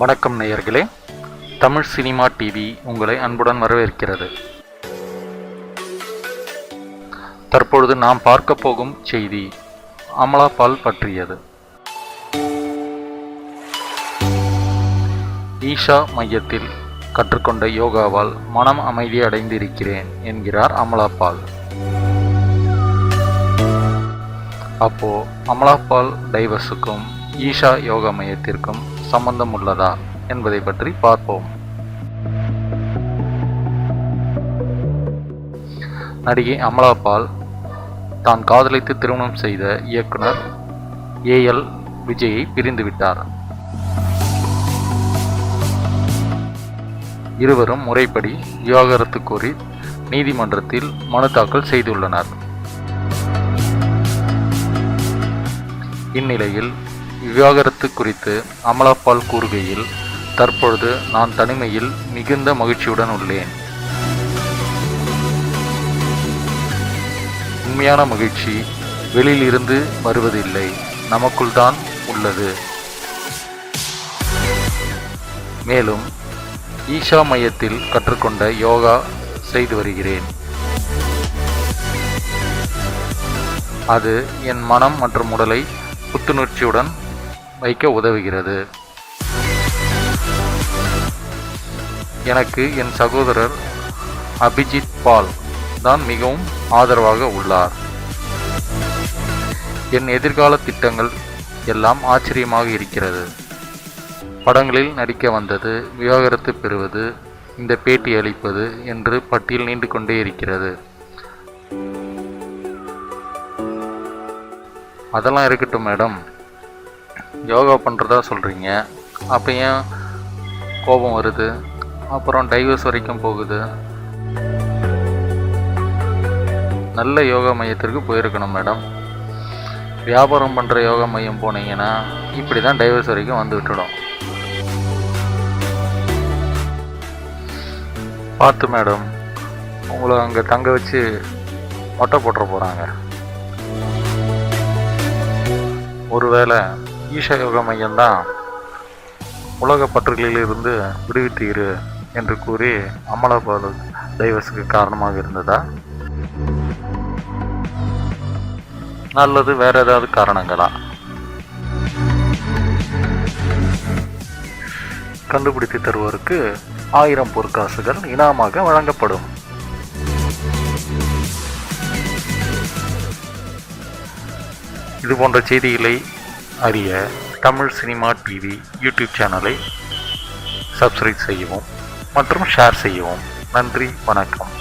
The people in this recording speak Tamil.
வணக்கம் நேயர்களே, தமிழ் சினிமா டிவி உங்களை அன்புடன் வரவேற்கிறது. தற்பொழுது நாம் பார்க்க போகும் செய்தி அமலா பால் பற்றியது. ஈஷா மையத்தில் கற்றுக்கொண்ட யோகாவால் மனம் அமைதி அடைந்திருக்கிறேன் என்கிறார் அமலா பால். அப்போ அமலா பால் டைவர்ஸுக்கும் ஈஷா யோகா மையத்திற்கும் சம்பந்தம் உள்ளதா என்பதை பற்றி பார்ப்போம். நடிகை அமலா பால் தான் காதலித்து திருமணம் செய்த இயக்குனர் ஏஎல் விஜயை பிரிந்துவிட்டார். இருவரும் முறைப்படி விவாகரத்து கோரி நீதிமன்றத்தில் மனு தாக்கல் செய்துள்ளனர். இந்நிலையில் விவாகரத்து குறித்து அமலா பால் கூறுகையில், தற்பொழுது நான் தனிமையில் மிகுந்த மகிழ்ச்சியுடன் உள்ளேன். உண்மையான மகிழ்ச்சி வெளியிலிருந்து வருவதில்லை, நமக்குள் தான் உள்ளது. மேலும் ஈஷா மையத்தில் கற்றுக்கொண்ட யோகா செய்து வருகிறேன். அது என் மனம் மற்றும் உடலை புத்துணர்ச்சியுடன் வைக்க உதவுகிறது. எனக்கு என் சகோதரர் அபிஜித் பால் தான் மிகவும் ஆதரவாக உள்ளார். என் எதிர்கால திட்டங்கள் எல்லாம் ஆச்சரியமாக இருக்கிறது. படங்களில் நடிக்க வந்தது, விவாகரத்து பெறுவது, இந்த பேட்டி அளிப்பது என்று பட்டியல் நீண்டு கொண்டே இருக்கிறது. அதெல்லாம் இருக்கட்டும் மேடம், யோகா பண்ணுறதா சொல்கிறீங்க, அப்போ ஏன் கோபம் வருது, அப்புறம் டைவர்ஸ் வரைக்கும் போகுது? நல்ல யோகா மையத்திற்கு போயிருக்கணும் மேடம். வியாபாரம் பண்ணுற யோகா மையம் போனீங்கன்னா இப்படி தான் டைவர்ஸ் வரைக்கும் வந்து விட்டுடும். பார்த்து மேடம், உங்களை அங்கே தங்க வச்சு மொட்டை போட்டுற போகிறாங்க. ஒருவேளை ஈஷா யோகா மையம்தான் உலக பற்றுகளில் இருந்து விடுவித்தீரு என்று கூறி அமலா பால் டைவர்ஸுக்கு காரணமாக இருந்ததா, அல்லது வேற ஏதாவது காரணங்களா? கண்டுபிடித்து தருவோருக்கு 1000 பொற்காசுகள் இனாமாக வழங்கப்படும். இது போன்ற செய்திகளை அறிய தமிழ் சினிமா டிவி யூடியூப் சேனலை சப்ஸ்கிரைப் செய்யவும் மற்றும் ஷேர் செய்யவும். நன்றி, வணக்கம்.